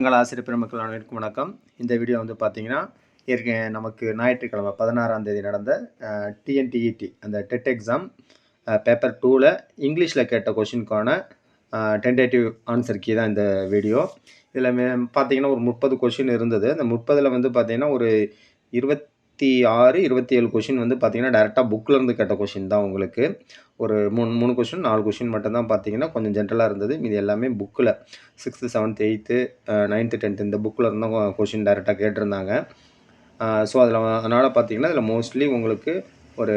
உங்கள் ஆசிரியர் பெருமக்கள் அனைவருக்கும் வணக்கம். இந்த வீடியோ வந்து பார்த்தீங்கன்னா, நமக்கு ஞாயிற்றுக்கிழமை 16ஆம் தேதி நடந்த டிஎன்டிஇடி அந்த டெட் எக்ஸாம் பேப்பர் 2ல் இங்கிலீஷில் கேட்ட கொஷினுக்கான டென்டேட்டிவ் ஆன்சர் கீ தான் இந்த வீடியோ. இதில் பார்த்தீங்கன்னா ஒரு 30 கொஷின் இருந்தது. அந்த 30ல் வந்து பார்த்தீங்கன்னா ஒரு 26, 27 கொஷின் வந்து பார்த்தீங்கன்னா டேரெக்டாக புக்கிலேருந்து கேட்ட கொஷின் தான் உங்களுக்கு. ஒரு 3 கொஷின் 4 கொஷின் மட்டும்தான் பார்த்தீங்கன்னா கொஞ்சம் ஜென்ரலாக இருந்தது. மீதி எல்லாமே புக்கில் 6th, 7th, 8th, 9th, 10th இந்த புக்கில் இருந்தால் கொஷின் டேரெக்டாக கேட்டிருந்தாங்க. ஸோ அதனால் பார்த்தீங்கன்னா இதில் மோஸ்ட்லி உங்களுக்கு ஒரு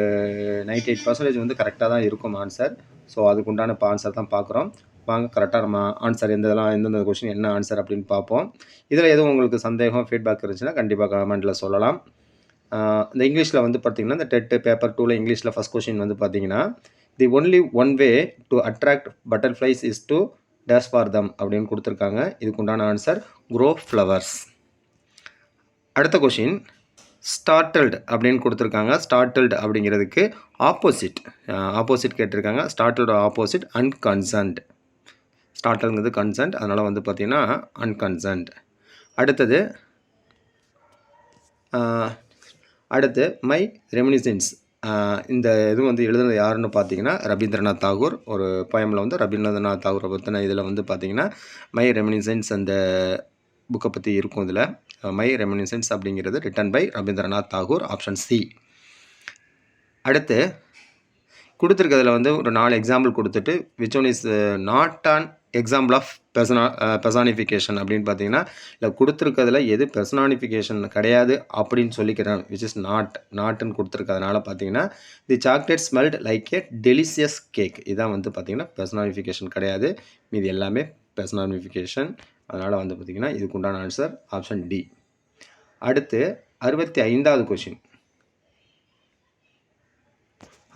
98% வந்து கரெக்டாக தான் இருக்கும் ஆன்சர். ஸோ அதுக்குண்டான இப்போ ஆன்சர் தான் பார்க்குறோம். வாங்க கரெக்டாக நம்ம ஆன்சர் எந்தெந்த கொஷின் என்ன ஆன்சர் அப்படின்னு பார்ப்போம். இதில் எதுவும் உங்களுக்கு சந்தேகம் ஃபீட்பேக் இருந்துச்சுன்னா கண்டிப்பாக கமெண்ட்டில் சொல்லலாம். இந்த இங்கிலீஷில் வந்து பார்த்தீங்கன்னா இந்த டெட் பேப்பர் 2ல் இங்கிலீஷில் ஃபஸ்ட் கொஷின் வந்து பார்த்தீங்கன்னா, the only one way to attract butterflies is to dash for them அப்படின்னு கொடுத்துருக்காங்க. இதுக்குண்டான ஆன்சர் க்ரோ ஃப்ளவர்ஸ். அடுத்த கொஷின் ஸ்டார்டல்டு அப்படின்னு கொடுத்துருக்காங்க. ஸ்டார்டல்டு அப்படிங்கிறதுக்கு ஆப்போசிட் கேட்டிருக்காங்க. Startled opposite unconcerned. ஸ்டார்டல்ங்கிறது கன்சர்ன்ட், அதனால் வந்து பார்த்தீங்கன்னா அன்கன்சர்ன்ட். அடுத்து மை ரெமினிசன்ஸ். இந்த இது வந்து எழுதுனது யாருன்னு பார்த்தீங்கன்னா ரவீந்திரநாத் தாகூர். ஒரு போயமில் வந்து ரவீந்திரநாத் தாகூரை பற்றின இதில் வந்து பார்த்தீங்கன்னா மை ரெமினிசன்ஸ் அந்த புக்கை பற்றி இருக்கும். இதில் மை ரெமினிசன்ஸ் அப்படிங்கிறது written by Rabindranath Tagore, option C. அடுத்து கொடுத்துருக்கிறதுல வந்து ஒரு 4 எக்ஸாம்பிள் கொடுத்துட்டு which one is not an example of personification அப்படின்னு பார்த்தீங்கன்னா இல்லை கொடுத்துருக்கிறதுல எது பெர்சானிஃபிகேஷன் கிடையாது அப்படின்னு சொல்லிக்கிறேன், விச் இஸ் நாட்டுன்னு கொடுத்துருக்கிறதுனால பார்த்தீங்கன்னா தி சாக்லேட் ஸ்மெல்ட் லைக் ஏ டெலிசியஸ் கேக். இதான் வந்து பார்த்தீங்கன்னா பெர்சானிஃபிகேஷன் கிடையாது. மீது எல்லாமே பெர்சானிஃபிகேஷன். அதனால் வந்து பார்த்திங்கன்னா இதுக்குண்டான ஆன்சர் ஆப்ஷன் டி. அடுத்து 65வது கொஷின்.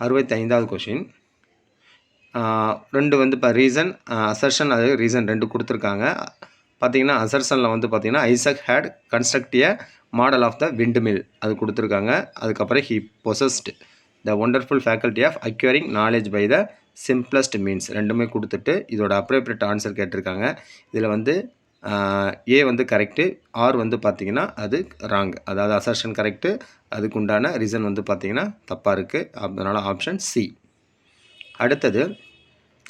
65வது கொஷின் ரெண்டு வந்து இப்போ ரீசன் அசர்ஷன், அது ரீசன் 2 கொடுத்துருக்காங்க. பார்த்தீங்கன்னா அசர்ஷனில் வந்து பார்த்தீங்கன்னா Isaac had construct a model of the windmill அது கொடுத்துருக்காங்க. அதுக்கப்புறம் he possessed the wonderful faculty of acquiring knowledge by the simplest means ரெண்டுமே கொடுத்துட்டு இதோட அப்ரோப்ரியேட் ஆன்சர் கேட்டிருக்காங்க. இதில் வந்து ஏ வந்து கரெக்டு, ஆர் வந்து பார்த்திங்கன்னா அது ராங். அதாவது அசர்ஷன் கரெக்டு, அதுக்கு உண்டான ரீசன் வந்து பார்த்திங்கன்னா தப்பாக இருக்குது. அதனால் ஆப்ஷன் சி. அடுத்தது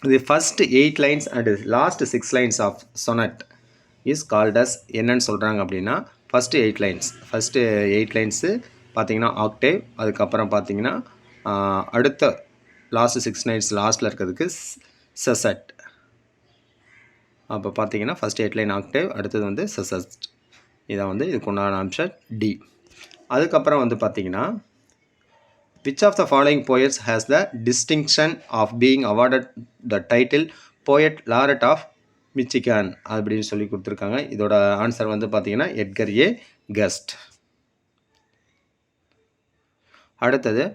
the first 8 lines and last 6 lines of sonnet is called as என்னன்னு சொல்கிறாங்க அப்படின்னா ஃபஸ்ட்டு 8 lines பார்த்திங்கன்னா ஆக்டேவ். அதுக்கப்புறம் பார்த்திங்கன்னா அடுத்த லாஸ்ட் 6 lines லாஸ்ட்டில் இருக்கிறதுக்கு செசட். அப்போ பார்த்தீங்கன்னா ஃபஸ்ட் 8 line ஆக்டேவ், அடுத்தது வந்து செசஸ்ட். இதான் வந்து இதுக்கு உண்டான ஆப்ஷன் டி. அதுக்கப்புறம் வந்து பார்த்தீங்கன்னா which of the following poets has the distinction of being awarded the title poet laureate of Michigan அப்படின்னு சொல்லி கொடுத்துருக்காங்க. இதோட ஆன்சர் வந்து பார்த்தீங்கன்னா எட்கர் ஏ கெஸ்ட். அடுத்தது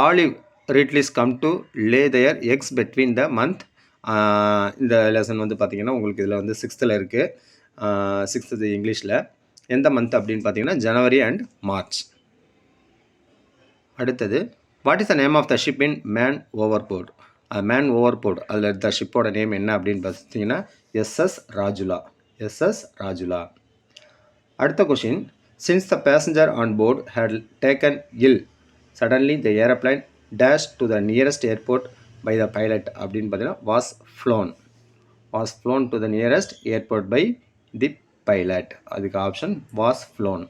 Olive Ridleys come to lay their eggs between the month. இந்த lesson வந்து பார்த்திங்கன்னா உங்களுக்கு இதில் வந்து 6th இருக்குது. 6th இங்கிலீஷில் எந்த மந்த் அப்படின்னு பார்த்தீங்கன்னா ஜனவரி அண்ட் மார்ச். அடுத்தது what is the name of the ship in Man Overboard. Man Overboard அதில் இருந்த ஷிப்போட நேம் என்ன அப்படின்னு பார்த்தீங்கன்னா எஸ்எஸ் ராஜுலா. அடுத்த question since the passenger on board had taken ill suddenly the aeroplane dash to the nearest airport by the pilot அப்படின்னு பார்த்தீங்கன்னா was flown to the nearest airport by the pilot. அதுக்கு option was flown.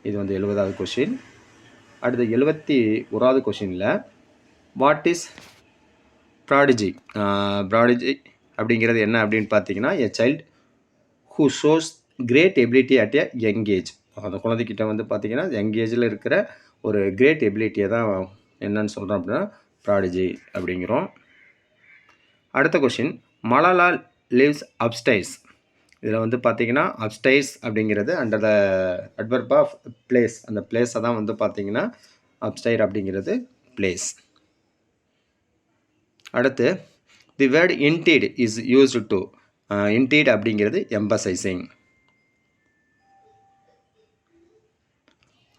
இது வந்து 70வது question. அடுத்த 71வது கொஷினில் what is prodigy அப்படிங்கிறது என்ன அப்படின்னு பார்த்தீங்கன்னா a child who shows great ability at a young age. அந்த குழந்தைகிட்ட வந்து பார்த்தீங்கன்னா யங் ஏஜில் இருக்கிற ஒரு கிரேட் எபிலிட்டியை தான் என்னன்னு சொல்கிறோம் அப்படின்னா ப்ராடிஜி அப்படிங்கிறோம். அடுத்த கொஷின் மலாலா லிவ்ஸ் அப்ஸ்டைர்ஸ். இதில் வந்து பார்த்தீங்கன்னா அப்ஸ்டைர்ஸ் அப்படிங்கிறது under the adverb of place. அந்த பிளேஸை தான் வந்து பார்த்தீங்கன்னா அப்ஸ்டைர் அப்படிங்கிறது பிளேஸ். அடுத்து the word indeed is used to. Indeed அப்படிங்கிறது எம்பசைசிங்.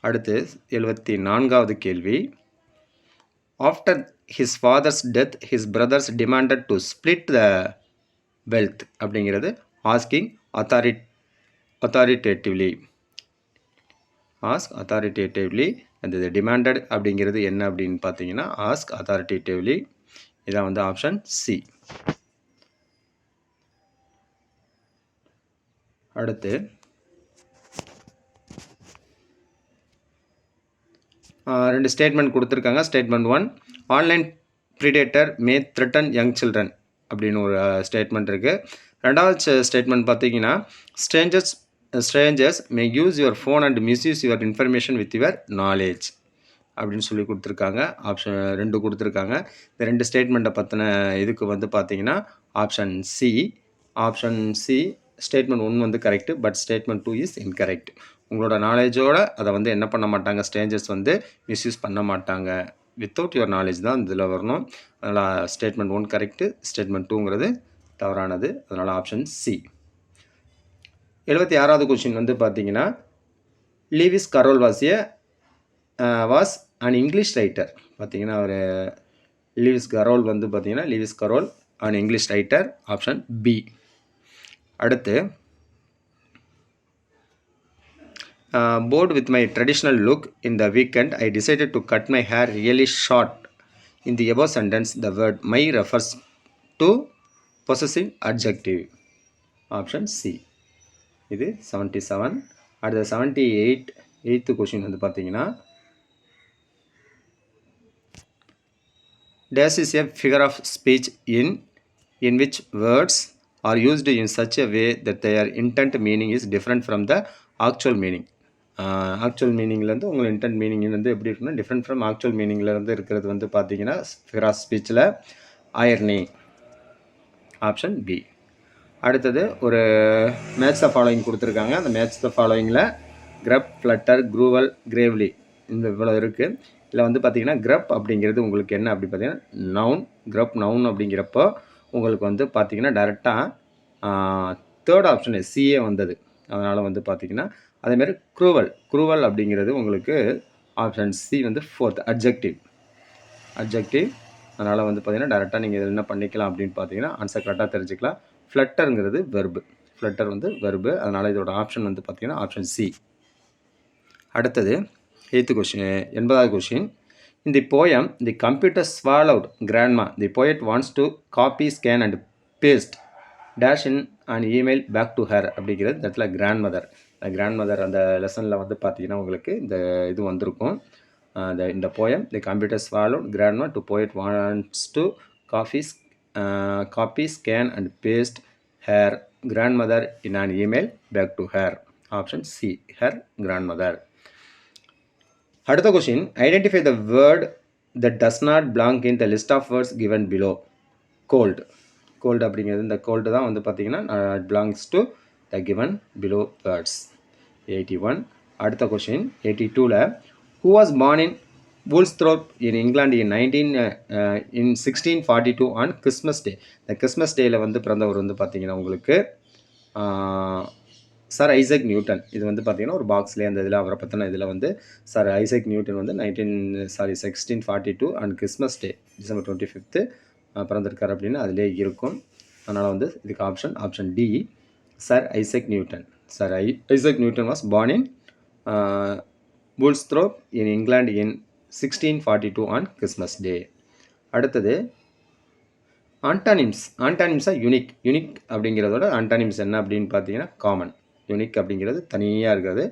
அடுத்து 74வது கேள்வி after his father's death his brothers demanded to split the wealth அப்படிங்கிறது asking authoritatively. Ask authoritatively. அந்த demanded அப்படிங்கிறது என்ன அப்படின்னு பார்த்தீங்கன்னா ask authoritatively. இதான் வந்து ஆப்ஷன் சி. அடுத்து ரெண்டு ஸ்டேட்மெண்ட் கொடுத்துருக்காங்க. ஸ்டேட்மெண்ட் 1, ஆன்லைன் ப்ரிடேட்டர் மே த்ரெட்டன் யங் சில்ட்ரன் அப்படின்னு ஒரு ஸ்டேட்மெண்ட் இருக்குது. ரெண்டாவது ஸ்டேட்மெண்ட் பார்த்தீங்கன்னா strangers May use your phone and misuse your information with your knowledge அப்படின்னு சொல்லி கொடுத்துருக்காங்க. ஆப்ஷன் 2 கொடுத்துருக்காங்க. இந்த ரெண்டு ஸ்டேட்மெண்ட்டை பற்றின இதுக்கு வந்து பார்த்தீங்கன்னா option C. Option C statement 1 வந்து correct, but statement 2 is incorrect. உங்களோட நாலேஜோடு அதை வந்து என்ன பண்ண மாட்டாங்க, ஸ்ட்ரேஞ்சர்ஸ் வந்து மிஸ்யூஸ் பண்ண மாட்டாங்க. வித்தவுட் யுவர் நாலேஜ் தான் இதில் வரணும். அதனால் ஸ்டேட்மெண்ட் 1 கரெக்டு, ஸ்டேட்மெண்ட் 2ங்கிறது தவறானது. அதனால் ஆப்ஷன் சி. 76வது கொஸ்டின் வந்து பார்த்தீங்கன்னா Lewis Carroll was an English writer. பார்த்தீங்கன்னா ஒரு லீவிஸ் கரோல் வந்து பார்த்தீங்கன்னா Lewis Carroll an English writer. Option B. அடுத்து bored with my traditional look in the weekend, I decided to cut my hair really short. In the above sentence, the word my refers to possessive adjective. Option C. இது 77. அடுத்த 78 8th question வந்து பார்த்தீங்கன்னா dash is a figure of speech in which words are used in such a way that their intent meaning is different from the actual meaning. Actual மீனிங்லேருந்து உங்கள் intent meaning வந்து எப்படி இருக்குன்னா different from actual மீனிங்லேருந்து இருக்கிறது வந்து பார்த்தீங்கன்னா figure of ஸ்பீச்சில் irony. Option B. அடுத்தது ஒரு மேட்ச் த ஃபாலோயிங் கொடுத்துருக்காங்க. அந்த மேட்ச் த ஃபாலோயிங்கில் கிரப், ஃப்ளட்டர், க்ரூவல், கிரேவ்லி இந்த இவ்வளோ இருக்குது. இதில் வந்து பார்த்தீங்கன்னா கிரப் அப்படிங்கிறது உங்களுக்கு என்ன அப்படி பார்த்தீங்கன்னா நவுன். கிரப் நவுன் அப்படிங்கிறப்போ உங்களுக்கு வந்து பார்த்தீங்கன்னா டேரெக்டாக தேர்ட் ஆப்ஷன் சிஏ வந்தது. அதனால் வந்து பார்த்தீங்கன்னா அதேமாதிரி க்ரூவல் அப்படிங்கிறது உங்களுக்கு ஆப்ஷன் சி வந்து 4th அட்ஜெக்டிவ். அதனால் வந்து பார்த்தீங்கன்னா டேரெக்டாக நீங்கள் இதில் என்ன பண்ணிக்கலாம் அப்படின்னு பார்த்தீங்கன்னா ஆன்சர் கரெக்டாக தெரிஞ்சுக்கலாம். ஃப்ளட்டருங்கிறது வெர்பு. ஃப்ளட்டர் வந்து வெர்பு. அதனால் இதோட ஆப்ஷன் வந்து பார்த்தீங்கன்னா ஆப்ஷன் சி. அடுத்தது 8th கொஸ்டின் 80வது question. In the poem, the computer swallowed grandma. The poet wants to copy, scan and paste dash in an email back to her அப்படிங்கிறது இடத்துல grandmother அந்த லெசனில் வந்து பார்த்தீங்கன்னா உங்களுக்கு இந்த இது வந்திருக்கும். இந்த poem, the computer swallowed grandma to poet wants to copy, scan and paste her grandmother in an email back to her. Option C, her grandmother. அடுத்த question, identify the word that does not belong in the list of words given below. Gold அப்படிங்கிறது இந்த gold தான் வந்து பார்த்தீங்கன்னா belongs to the given below words. 81. அடுத்த question 82ல் who was born in Woolsthorpe in England in 1642 on Christmas day. இந்த Christmas டேயில் வந்து பிறந்தவர் வந்து பார்த்தீங்கன்னா உங்களுக்கு சர் ஐசக் நியூட்டன். இது வந்து பார்த்தீங்கன்னா ஒரு பாக்ஸ்லேயே அந்த இதில் அவரை பற்றின இதில் வந்து சர் ஐசக் நியூட்டன் வந்து 1642 அண்ட் கிறிஸ்மஸ் டே December 25 பிறந்திருக்கார் அப்படின்னு அதிலே இருக்கும். அதனால் வந்து இதுக்கு option D sir Isaac Newton. Sir Isaac Newton was born in Woolsthorpe in England in 1642 on Christmas day. அடுத்தது ஆன்டானிம்ஸாக யூனிக் அப்படிங்கிறதோட ஆன்டானிம்ஸ் என்ன அப்படின்னு பார்த்தீங்கன்னா காமன். யூனிக் அப்படிங்கிறது தனியாக இருக்கிறது,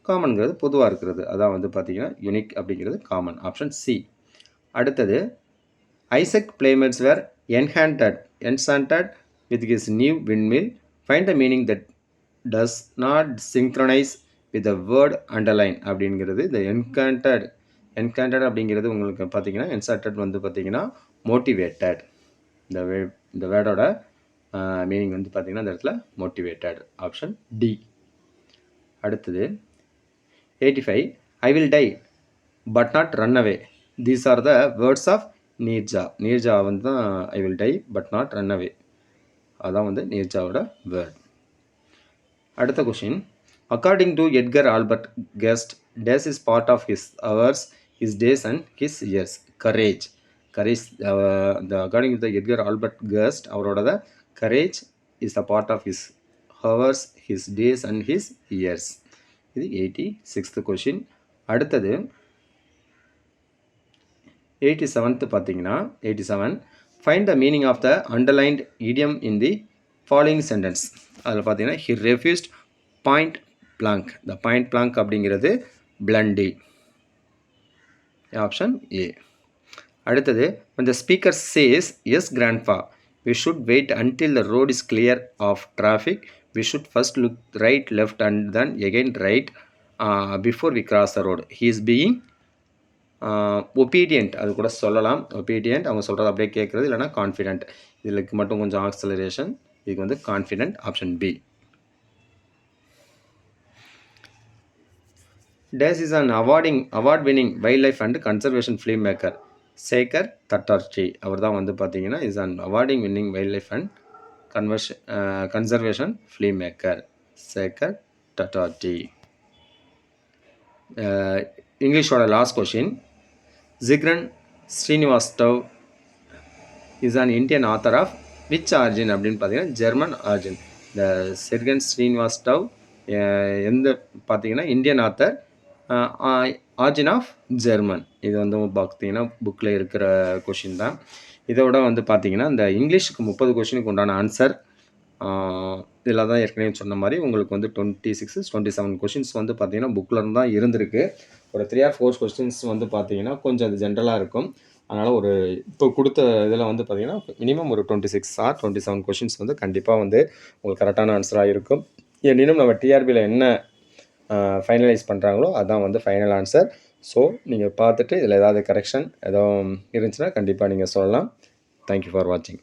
காமன்கிறது பொதுவாக இருக்கிறது. அதான் வந்து பார்த்தீங்கன்னா யூனிக் அப்படிங்கிறது காமன். Option C. அடுத்தது Isaac playmates were enchanted with his new windmill. Find the meaning that does not synchronize with the word underline அப்படிங்கிறது. இந்த enchanted அப்படிங்கிறது உங்களுக்கு பார்த்தீங்கன்னா enchanted வந்து பார்த்தீங்கன்னா மோட்டிவேட்டட். இந்த வேர்டோட மீனிங் வந்து பார்த்தீங்கன்னா இந்த இடத்துல மோட்டிவேட்டட். Option D. அடுத்தது 85. I will die but not run away. These are the words of Neerja வந்து தான் I will die but not run away. அதான் வந்து நீர்ஜாவோட வேர்ட். அடுத்த question, according to Edgar Albert Guest days is part of hours, his days and his years. Courage the according to the Edgar Albert Guest அவரோட courage is the part of his hours, his days and his years. இது 86th question. அடுத்தது 87th பார்த்தீங்கன்னா 87 find the meaning of the underlined idiom in the following sentence. அதில் பார்த்தீங்கன்னா he refused point blank. the point blank அப்படிங்கிறது bluntly. Option A. அடுத்தது when the speaker says yes grandpa we should wait until the road is clear of traffic, we should first look right left and then again right before we cross the road. he is being obedient அது கூட சொல்லலாம். obedient அவங்க சொல்கிறது அப்படியே கேட்குறது, இல்லைனா confident. இதுக்கு மட்டும் கொஞ்சம் ஆக்சலரேஷன். இதுக்கு வந்து confident. Option B. Dash is an award winning wildlife and conservation film maker. Shekar Dattatri அவர் தான் வந்து பார்த்தீங்கன்னா is an awarding winning wildlife and conservation film maker Shekar Dattatri. இங்கிலீஷோட last question. Jigran Srinivastav is an Indian author of which origin அப்படின்னு பார்த்தீங்கன்னா German origin. இந்த ஜிக்ரன் ஸ்ரீனிவாஸ்டவ் எந்த பார்த்தீங்கன்னா Indian author, origin of German. இது வந்து பார்த்தீங்கன்னா புக்கில் இருக்கிற கொஷின் தான். இதோட வந்து பார்த்தீங்கன்னா இந்த இங்கிலீஷுக்கு 30 கொஷினுக்கு உண்டான ஆன்சர் இதில் தான் ஏற்கனவே சொன்ன மாதிரி உங்களுக்கு வந்து 27 கொஷின்ஸ் வந்து பார்த்தீங்கன்னா புக்கில் இருந்து தான் இருந்திருக்கு. ஒரு 3 or 4 கொஸ்டின்ஸ் வந்து பார்த்தீங்கன்னா கொஞ்சம் அது ஜென்ரலாக இருக்கும். அதனால் ஒரு இப்போ கொடுத்த இதில் வந்து பார்த்தீங்கன்னா மினிமம் ஒரு 26 or 27 கொஷின்ஸ் வந்து கண்டிப்பாக வந்து உங்களுக்கு கரெக்டான ஆன்சராக இருக்கும். எனினும் நம்ம டிஆர்பியில் என்ன ஃபைனலைஸ் பண்ணுறாங்களோ அதுதான் வந்து ஃபைனல் ஆன்சர். ஸோ நீங்கள் பார்த்துட்டு இதில் ஏதாவது கரெக்ஷன் எதுவும் இருந்துச்சுன்னா கண்டிப்பாக நீங்கள் சொல்லலாம். தேங்க்யூ ஃபார் வாட்சிங்.